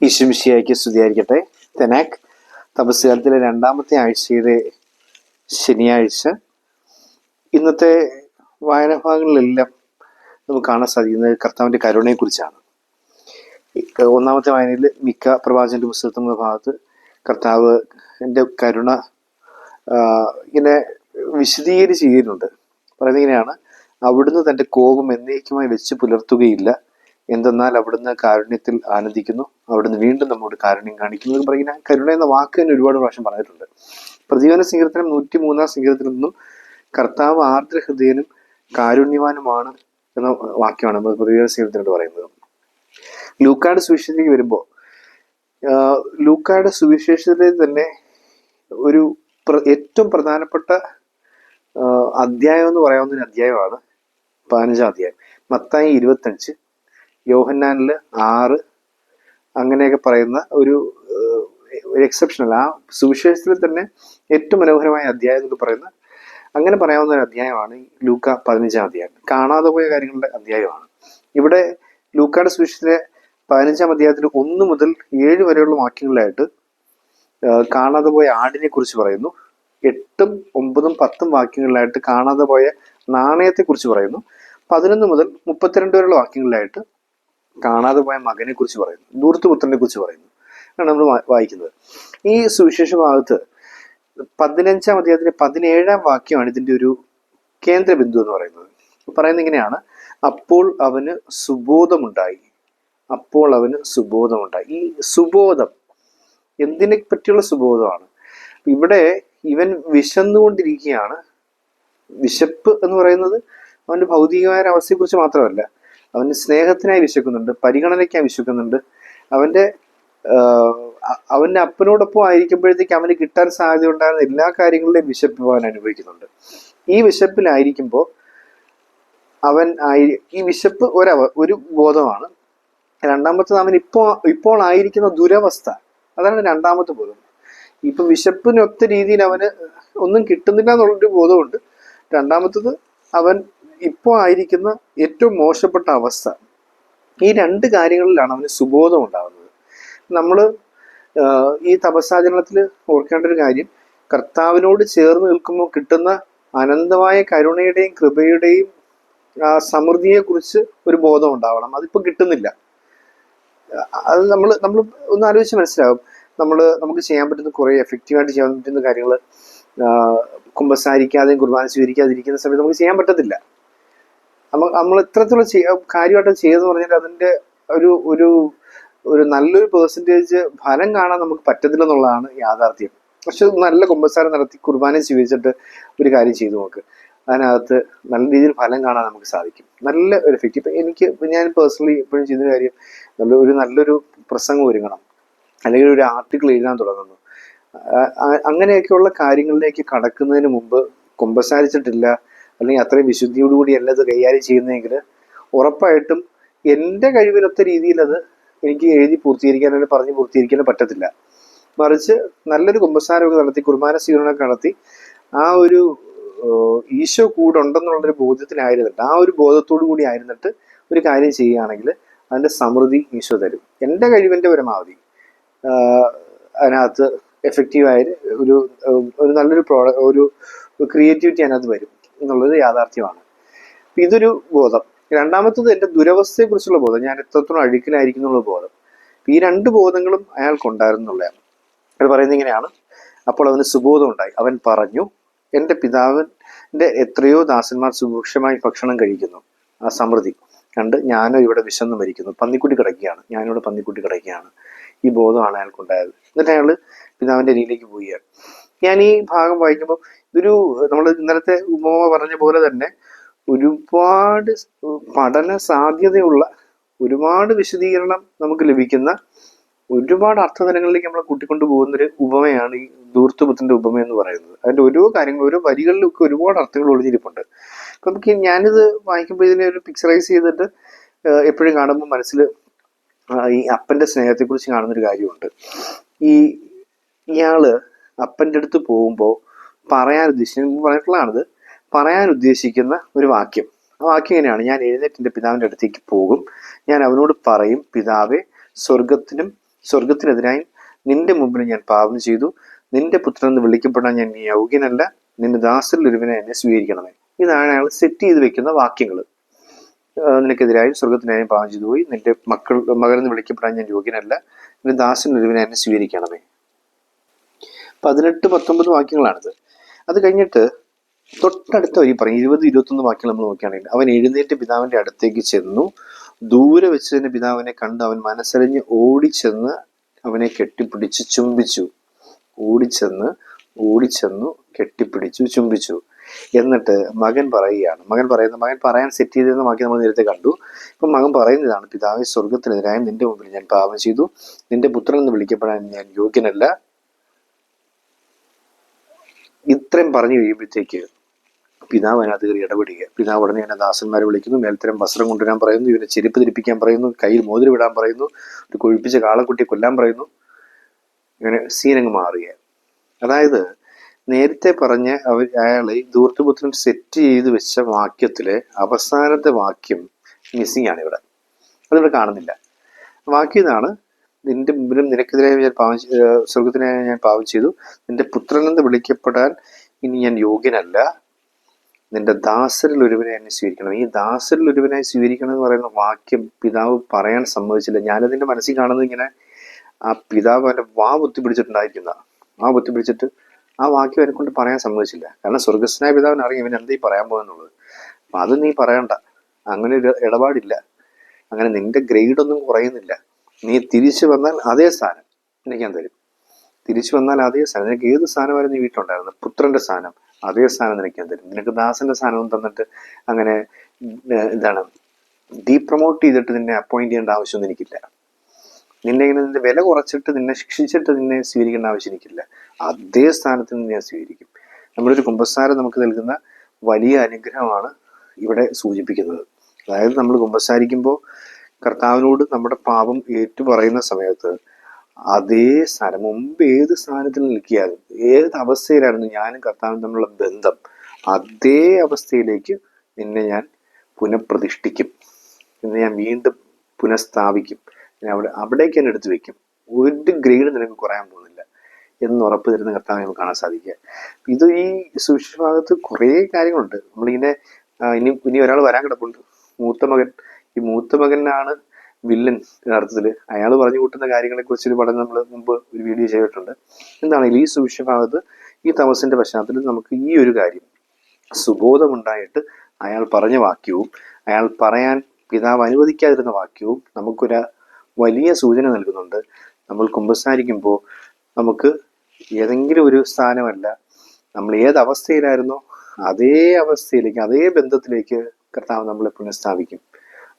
ഈശ്വമിശിയായിക്ക് സ്തുതിയായിരിക്കട്ടെ. തെനാക് തപസ്സുകാലത്തിലെ രണ്ടാമത്തെ ആഴ്ചയിലെ ശനിയാഴ്ച. ഇന്നത്തെ വായനാഭാഗങ്ങളിലെല്ലാം നമുക്ക് കാണാൻ സാധിക്കുന്നത് കർത്താവിൻ്റെ കരുണയെക്കുറിച്ചാണ്. ഒന്നാമത്തെ വായനയിൽ മിക്ക പ്രവാചകന്റെ പുസ്തകത്തിൻ്റെ ഭാഗത്ത് കർത്താവ് എൻ്റെ കരുണ ഇങ്ങനെ വിശദീകരിച്ച് ചെയ്യുന്നുണ്ട്. പറയുന്നത് ഇങ്ങനെയാണ്: അവിടുന്ന് തൻ്റെ കോപം എന്നേക്കുമായി വെച്ച് പുലർത്തുകയില്ല, എന്തെന്നാൽ അവിടുന്ന് കാരുണ്യത്തിൽ ആനന്ദിക്കുന്നു, അവിടുന്ന് വീണ്ടും നമ്മോട് കാരുണ്യം കാണിക്കുന്നു എന്ന് പറയുന്ന കരുണ എന്ന വാക്ക് തന്നെ ഒരുപാട് പ്രാവശ്യം പറഞ്ഞിട്ടുണ്ട്. പ്രതിവചന സങ്കീർത്തനം 103 സങ്കീർത്തനത്തിൽ നിന്നും കർത്താവ് ആർദ്രഹൃദയനും കാരുണ്യവാനുമാണ് എന്ന വാക്യമാണ് നമ്മൾ പ്രതിവചന സങ്കീർത്തനോട് പറയുന്നത്. ലൂക്കായുടെ സുവിശേഷത്തിലേക്ക് വരുമ്പോൾ ലൂക്കായുടെ സുവിശേഷത്തിൽ തന്നെ ഒരു ഏറ്റവും പ്രധാനപ്പെട്ട അധ്യായം എന്ന് പറയാവുന്ന ഒരു അധ്യായമാണ് 15-ാം അധ്യായം. മത്തായി 25, യോഹന്നാനിൽ 6, അങ്ങനെയൊക്കെ പറയുന്ന ഒരു എക്സെപ്ഷണൽ, ആ സുവിശേഷത്തിൽ തന്നെ ഏറ്റവും മനോഹരമായ അധ്യായം എന്ന് പറയുന്ന, അങ്ങനെ പറയാവുന്ന ഒരു അധ്യായമാണ് ലൂക്ക 15-ാം അധ്യായം. കാണാതെ പോയ കാര്യങ്ങളുടെ അധ്യായമാണ്. ഇവിടെ ലൂക്കയുടെ സുവിശേഷത്തിലെ 15-ാം അധ്യായത്തിൽ 1 മുതൽ 7 വരെയുള്ള വാക്യങ്ങളിലായിട്ട് കാണാതെ പോയ ആടിനെ കുറിച്ച് പറയുന്നു. 8, 9, 10 വാക്യങ്ങളിലായിട്ട് കാണാതെ പോയ നാണയത്തെ കുറിച്ച് പറയുന്നു. 11 മുതൽ 32 വരെയുള്ള വാക്യങ്ങളിലായിട്ട് കാണാതെ പോയ മകനെ കുറിച്ച് പറയുന്നു, ധൂർത്തുപുത്രനെ കുറിച്ച് പറയുന്നു ആണ് നമ്മൾ വായിക്കുന്നത്. ഈ സുവിശേഷ ഭാഗത്ത് 15-ാം അധ്യായത്തിലെ 17-ാം വാക്യമാണ് ഇതിൻ്റെ ഒരു കേന്ദ്ര ബിന്ദു എന്ന് പറയുന്നത്. പറയുന്നത് ഇങ്ങനെയാണ്: അപ്പോൾ അവന് സുബോധമുണ്ടായി. അപ്പോൾ അവന് സുബോധമുണ്ടായി. ഈ സുബോധം എന്തിനെ പറ്റിയുള്ള സുബോധമാണ്? ഇവിടെ ഇവൻ വിശന്നുകൊണ്ടിരിക്കുകയാണ്. വിശപ്പ് എന്ന് പറയുന്നത് അവൻ്റെ ഭൗതികമായ അവസ്ഥയെക്കുറിച്ച് മാത്രമല്ല, അവന് സ്നേഹത്തിനായി വിശക്കുന്നുണ്ട്, പരിഗണനയ്ക്കായി വിശക്കുന്നുണ്ട്. അവൻ്റെ അപ്പനോടൊപ്പം ആയിരിക്കുമ്പോഴത്തേക്ക് അവന് കിട്ടാൻ സാധ്യത ഉണ്ടാകുന്ന എല്ലാ കാര്യങ്ങളിലെയും വിശപ്പ് അവൻ അനുഭവിക്കുന്നുണ്ട്. ഈ വിശപ്പിലായിരിക്കുമ്പോൾ ഈ വിശപ്പ് ഒരു ബോധമാണ്. രണ്ടാമത്തത് അവൻ ഇപ്പോൾ ആയിരിക്കുന്ന ദുരവസ്ഥ, അതാണ് രണ്ടാമത്തെ ബോധം. ഇപ്പൊ വിശപ്പിനൊത്ത രീതിയിൽ അവന് ഒന്നും കിട്ടുന്നില്ല എന്നുള്ളൊരു ബോധമുണ്ട്. രണ്ടാമത്തത് അവൻ ഇപ്പോൾ ആയിരിക്കുന്ന ഏറ്റവും മോശപ്പെട്ട അവസ്ഥ. ഈ 2 കാര്യങ്ങളിലാണ് അവന് സുബോധം ഉണ്ടാകുന്നത്. നമ്മൾ ഈ തപസ്സാചരണത്തിൽ ഓർക്കേണ്ട ഒരു കാര്യം, കർത്താവിനോട് ചേർന്ന് നിൽക്കുമ്പോൾ കിട്ടുന്ന അനന്തമായ കരുണയുടെയും കൃപയുടെയും ആ സമൃദ്ധിയെക്കുറിച്ച് ഒരു ബോധം ഉണ്ടാവണം. അതിപ്പോൾ കിട്ടുന്നില്ല. അത് നമ്മൾ ഒന്ന് ആലോചിച്ച് മനസ്സിലാവും. നമുക്ക് ചെയ്യാൻ പറ്റുന്ന കുറേ എഫക്റ്റീവായിട്ട് ചെയ്യാൻ പറ്റുന്ന കാര്യങ്ങൾ കുമ്പസാരിക്കാതെയും കുർബാന സ്വീകരിക്കാതിരിക്കുന്ന സമയത്ത് നമുക്ക് ചെയ്യാൻ പറ്റത്തില്ല. നമ്മൾ എത്രത്തോളം കാര്യമായിട്ട് ചെയ്തെന്ന് പറഞ്ഞാൽ അതിൻ്റെ ഒരു നല്ലൊരു പെർസെൻറ്റേജ് ഫലം കാണാൻ നമുക്ക് പറ്റത്തില്ലെന്നുള്ളതാണ് യാഥാർത്ഥ്യം. പക്ഷെ നല്ല കുമ്പസാരം നടത്തി കുർബാന സ്വീകരിച്ചിട്ട് ഒരു കാര്യം ചെയ്തു നോക്ക്, അതിനകത്ത് നല്ല രീതിയിൽ ഫലം കാണാൻ നമുക്ക് സാധിക്കും. നല്ല ഒരു എഫക്റ്റ്. ഞാൻ പേഴ്സണലി എപ്പോഴും ചെയ്യുന്ന കാര്യം, നല്ലൊരു പ്രസംഗം ഒരുങ്ങണം, അല്ലെങ്കിൽ ഒരു ആർട്ടിക്കിൾ എഴുതാൻ തുടങ്ങുന്നു. അങ്ങനെയൊക്കെയുള്ള കാര്യങ്ങളിലേക്ക് കടക്കുന്നതിന് മുമ്പ് കുമ്പസാരിച്ചിട്ടില്ല, അല്ലെങ്കിൽ അത്രയും വിശുദ്ധിയോടുകൂടി അല്ല ഇത് കൈകാര്യം ചെയ്യുന്നതെങ്കിൽ ഉറപ്പായിട്ടും എൻ്റെ കഴിവിനൊത്ത രീതിയിൽ അത് എനിക്ക് എഴുതി പൂർത്തീകരിക്കാൻ അല്ലെങ്കിൽ പറഞ്ഞ് പൂർത്തീകരിക്കാൻ പറ്റത്തില്ല. മറിച്ച് നല്ലൊരു കുമ്പസാരമൊക്കെ നടത്തി കുർബാന സ്വീകരണമൊക്കെ നടത്തി ആ ഒരു ഈശോ കൂടെ ഉണ്ടെന്നുള്ളൊരു ബോധ്യത്തിലായിരുന്നിട്ട്, ആ ഒരു ബോധത്തോടു കൂടി ആയിരുന്നിട്ട് ഒരു കാര്യം ചെയ്യുകയാണെങ്കിൽ അതിൻ്റെ സമൃദ്ധി ഈശോ തരും. എൻ്റെ കഴിവിൻ്റെ പരമാവധി അതിനകത്ത് എഫക്റ്റീവായ ഒരു നല്ലൊരു ഒരു ക്രിയേറ്റിവിറ്റി അതിനകത്ത് വരും എന്നുള്ളത് യാഥാർത്ഥ്യമാണ്. ഇതൊരു ബോധം. രണ്ടാമത്തത് എൻ്റെ ദുരവസ്ഥയെക്കുറിച്ചുള്ള ബോധം, ഞാൻ എത്രത്തോളം അഴുക്കിലായിരിക്കും എന്നുള്ള ബോധം. ഈ 2 ബോധങ്ങളും അയാൾക്കുണ്ടായിരുന്നുള്ളതാണ്. അത് പറയുന്നത് ഇങ്ങനെയാണ്: അപ്പോൾ അവന് സുബോധം ഉണ്ടായി. അവൻ പറഞ്ഞു, എൻ്റെ പിതാവിൻ്റെ എത്രയോ ദാസന്മാർ സുഭിക്ഷമായി ഭക്ഷണം കഴിക്കുന്നു, ആ സമൃദ്ധി കണ്ട് ഞാനോ ഇവിടെ വിശന്നു മരിക്കുന്നു, പന്നിക്കുട്ടി കിടക്കുകയാണ്, ഞാനിവിടെ പന്നിക്കുട്ടി കിടക്കുകയാണ്. ഈ ബോധമാണ് അയാൾക്കുണ്ടായത്. എന്നിട്ട് അയാൾ പിതാവിൻ്റെ അരിയിലേക്ക് പോവുകയാണ്. ഞാൻ ഈ ഭാഗം വായിക്കുമ്പോൾ നമ്മൾ ഇന്നലത്തെ ഉപമ പറഞ്ഞ പോലെ തന്നെ ഒരുപാട് പഠന സാധ്യതയുള്ള, ഒരുപാട് വിശദീകരണം നമുക്ക് ലഭിക്കുന്ന, ഒരുപാട് അർത്ഥതലങ്ങളിലേക്ക് നമ്മളെ കൂട്ടിക്കൊണ്ടു പോകുന്നൊരു ഉപമയാണ് ഈ ധൂർത്തുപുത്രന്റെ ഉപമ എന്ന് പറയുന്നത്. അതിൻ്റെ ഓരോ കാര്യങ്ങളും, ഓരോ വരികളിലൊക്കെ ഒരുപാട് അർത്ഥങ്ങൾ ഒളിഞ്ഞിരിപ്പുണ്ട്. അപ്പം ഞാനിത് വായിക്കുമ്പോൾ ഇതിനെ ഒരു പിക്ചറൈസ് ചെയ്തിട്ട് എപ്പോഴും കാണുമ്പോൾ മനസ്സിൽ ഈ അപ്പൻ്റെ സ്നേഹത്തെക്കുറിച്ച് കാണുന്നൊരു കാര്യമുണ്ട്. ഇയാള് അപ്പൻ്റെ അടുത്ത് പോകുമ്പോൾ പറയാൻ ഉദ്ദേശിക്കുന്ന ഒരു വാക്യം. ആ വാക്യം എങ്ങനെയാണ്: ഞാൻ എഴുന്നേറ്റ് എൻ്റെ പിതാവിൻ്റെ അടുത്തേക്ക് പോകും, ഞാൻ അവനോട് പറയും, പിതാവേ, സ്വർഗത്തിനും സ്വർഗത്തിനെതിരായും നിന്റെ മുമ്പിൽ ഞാൻ പാപം ചെയ്തു. നിന്റെ പുത്രൻ എന്ന് വിളിക്കപ്പെടാൻ ഞാൻ യോഗ്യനല്ല. നിന്റെ ദാസരിൽ ഒരുവനെ എന്നെ സ്വീകരിക്കണമേ. ഇതാണ് അയാൾ സെറ്റ് ചെയ്ത് വെക്കുന്ന വാക്യങ്ങൾ. നിനക്കെതിരായും സ്വർഗത്തിനായും പാപം ചെയ്തു പോയി. നിന്റെ മകനെന്ന് വിളിക്കപ്പെടാൻ ഞാൻ യോഗ്യനല്ല. നിന്റെ ദാസരിൽ ഒരുവനെ എന്നെ സ്വീകരിക്കണമേ. 18-19 വാക്യങ്ങളാണിത്. അത് കഴിഞ്ഞിട്ട് തൊട്ടടുത്ത വരി പറയും, 20-21 വാക്യങ്ങൾ നമ്മൾ നോക്കുകയാണെങ്കിൽ, അവൻ എഴുന്നേറ്റ് പിതാവിന്റെ അടുത്തേക്ക് ചെന്നു. ദൂരെ വെച്ച് തന്നെ പിതാവിനെ കണ്ട് അവൻ മനസ്സറിഞ്ഞ് ഓടിച്ചെന്ന് അവനെ കെട്ടിപ്പിടിച്ച് ചുംബിച്ചു. ഓടിച്ചെന്നു കെട്ടിപ്പിടിച്ചു ചുംബിച്ചു. എന്നിട്ട് മകൻ പറയാൻ സെറ്റ് ചെയ്തിരുന്ന വാക്യം നമ്മൾ നേരത്തെ കണ്ടു. ഇപ്പം മകൻ പറയുന്നതാണ്, പിതാവേ, സ്വർഗത്തിനെതിരായും നിന്റെ മുമ്പിൽ ഞാൻ പാപം ചെയ്തു. നിന്റെ പുത്രൻ എന്ന് വിളിക്കപ്പെടാൻ ഞാൻ യോഗ്യനല്ല. ഇത്രയും പറഞ്ഞു കഴിയുമ്പോഴത്തേക്ക് പിതാവ് അതിനകത്ത് കയറി ഇടപെടുക. പിതാവ് ഉടനെ തന്നെ ദാസന്മാരെ വിളിക്കുന്നു. മേൽത്തരം വസ്ത്രം കൊണ്ടുവരാൻ പറയുന്നു. ഇവനെ ചെരുപ്പ് ധരിപ്പിക്കാൻ പറയുന്നു. കയ്യിൽ മോതിരം വിടാൻ പറയുന്നു. ഒരു കൊഴിപ്പിച്ച കാളക്കുട്ടിയെ കൊല്ലാൻ പറയുന്നു. ഇങ്ങനെ സീനങ്ങ് മാറുക. അതായത് നേരത്തെ പറഞ്ഞ അയാളെ ധൂർത്തപുത്രൻ സെറ്റ് ചെയ്ത് വെച്ച വാക്യത്തിലെ അവസാനത്തെ വാക്യം മിസ്സിംഗ് ആണ് ഇവിടെ. അതിവിടെ കാണുന്നില്ല. വാക്യം ഇതാണ്, നിന്റെ മുമ്പിലും നിനക്കെതിരായി ഞാൻ സ്വർഗത്തിനായി ഞാൻ പാപം ചെയ്തു. നിന്റെ പുത്രനെന്ന് വിളിക്കപ്പെടാൻ ഇനി ഞാൻ യോഗ്യനല്ല. നിന്റെ ദാസരിൽ ഒരുവനെ എന്നെ സ്വീകരിക്കണം. ഈ ദാസരിൽ ഒരുവനായി സ്വീകരിക്കണം എന്ന് പറയുന്ന വാക്യം പിതാവ് പറയാൻ സമ്മതിച്ചില്ല. ഞാനതിന്റെ മനസ്സിൽ കാണുന്നത് ഇങ്ങനെ, ആ പിതാവ് അവന്റെ പൊത്തിപ്പിടിച്ചിട്ട് ആ വാക്യം അവനെ കൊണ്ട് പറയാൻ സമ്മതിച്ചില്ല. കാരണം സ്വർഗസ്നായ പിതാവിന് അറിയാം ഇവൻ എന്താ ഈ പറയാൻ പോകുന്നുള്ളത്. അപ്പൊ അത് നീ പറയണ്ട, അങ്ങനെ ഒരു ഇടപാടില്ല. അങ്ങനെ നിന്റെ ഗ്രേഡ് ഒന്നും കുറയുന്നില്ല. നീ തിരിച്ചു വന്നാൽ അതേ സ്ഥാനം എനിക്ക് ഞാൻ തരും. തിരിച്ചു വന്നാൽ അതേ സ്ഥാനം. നിനക്ക് ഏത് സ്ഥാനമായിരുന്നു നീ വീട്ടിലുണ്ടായിരുന്നു? പുത്രന്റെ സ്ഥാനം, അതേ സ്ഥാനം നിനക്ക് ഞാൻ തരും. നിനക്ക് ദാസന്റെ സ്ഥാനവും തന്നിട്ട് അങ്ങനെ ഡീപ്രമോട്ട് ചെയ്തിട്ട് നിന്നെ അപ്പോയിന്റ് ചെയ്യേണ്ട ആവശ്യമൊന്നും എനിക്കില്ല. നിന്റെ വില കുറച്ചിട്ട് നിന്നെ ശിക്ഷിച്ചിട്ട് നിന്നെ സ്വീകരിക്കേണ്ട ആവശ്യം എനിക്കില്ല. അതേ സ്ഥാനത്ത് നിന്ന് ഞാൻ സ്വീകരിക്കും. നമ്മളൊരു കുമ്പസാരം നമുക്ക് നൽകുന്ന വലിയ അനുഗ്രഹമാണ് ഇവിടെ സൂചിപ്പിക്കുന്നത്. അതായത് നമ്മൾ കുമ്പസാരിക്കുമ്പോൾ കർത്താവിനോട് നമ്മുടെ പാപം ഏറ്റുപറയുന്ന സമയത്ത് അതേ സ്ഥാനം, മുമ്പ് ഏത് സ്ഥാനത്തിൽ നിൽക്കിയാലും ഏത് അവസ്ഥയിലായിരുന്നു ഞാനും കർത്താവും തമ്മിലുള്ള ബന്ധം, അതേ അവസ്ഥയിലേക്ക് നിന്നെ ഞാൻ പുനഃപ്രതിഷ്ഠിക്കും. നിന്നെ ഞാൻ വീണ്ടും പുനഃസ്ഥാപിക്കും. അവിടേക്ക് തന്നെ എടുത്തു വെക്കും. ഒരു ഗ്രേഡ് നിനക്ക് കുറയാൻ പോകുന്നില്ല എന്ന് ഉറപ്പ് തരുന്ന കർത്താവ് നമുക്ക് കാണാൻ സാധിക്കുക. ഇത് ഈ സുവിശേഷ ഭാഗത്ത് കുറേ കാര്യങ്ങളുണ്ട്. നമ്മളിങ്ങനെ ഇനി ഒരാൾ വരാൻ കിടപ്പുണ്ട്, മൂത്ത മകൻ. ഈ മൂത്ത മകനാണ് വില്ലൻ യഥാർത്ഥത്തിൽ. അയാൾ പറഞ്ഞു കൂട്ടുന്ന കാര്യങ്ങളെ കുറിച്ചൊരു പഠനം നമ്മൾ മുമ്പ് ഒരു വീഡിയോ ചെയ്തിട്ടുണ്ട്. എന്താണെങ്കിലും ഈ സുവിശേഷ ഭാഗത്ത് ഈ തമസിന്റെ പശ്ചാത്തലത്തിൽ നമുക്ക് ഈ ഒരു കാര്യം സുബോധമുണ്ടായിട്ട് അയാൾ പറഞ്ഞ വാക്യവും അയാൾ പറയാൻ പിതാവ് അനുവദിക്കാതിരുന്ന വാക്യവും നമുക്കൊരു വലിയ സൂചന നൽകുന്നുണ്ട്. നമ്മൾ കുമ്പസാരിക്കുമ്പോൾ നമുക്ക് ഏതെങ്കിലും ഒരു സ്ഥാനമല്ല, നമ്മൾ ഏത് അവസ്ഥയിലായിരുന്നോ അതേ അവസ്ഥയിലേക്ക്, അതേ ബന്ധത്തിലേക്ക് കർത്താവ് നമ്മളെ പുനഃസ്ഥാപിക്കും.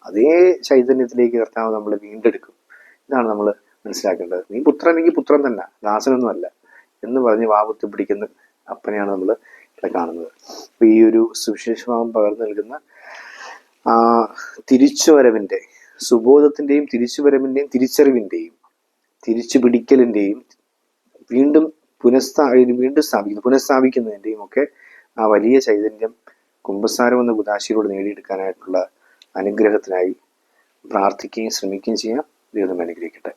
അതേ ചൈതന്യത്തിലേക്ക് കർത്താവ് നമ്മളെ വീണ്ടെടുക്കും. ഇതാണ് നമ്മൾ മനസ്സിലാക്കേണ്ടത്. നീ പുത്രനെങ്കിൽ പുത്രൻ തന്നെ, ദാസനൊന്നും അല്ല എന്ന് പറഞ്ഞ് വാവുത്തി പിടിക്കുന്ന അപ്പനെയാണ് നമ്മൾ ഇവിടെ കാണുന്നത്. അപ്പൊ ഈ ഒരു സുവിശേഷഭാവം പകർന്നു നൽകുന്ന തിരിച്ചുവരവിന്റെ, സുബോധത്തിന്റെയും തിരിച്ചുവരവിന്റെയും തിരിച്ചറിവിന്റെയും തിരിച്ചു പിടിക്കലിന്റെയും വീണ്ടും പുനഃസ്ഥാപിക്കുന്നതിന്റെയും ഒക്കെ ആ വലിയ ചൈതന്യം കുമ്പസാരം എന്ന ഉദാശയിലൂടെ നേടിയെടുക്കാനായിട്ടുള്ള അനുഗ്രഹത്തിനായി പ്രാർത്ഥിക്കുകയും ശ്രമിക്കുകയും ചെയ്യാം. ദൈവം അനുഗ്രഹിക്കട്ടെ.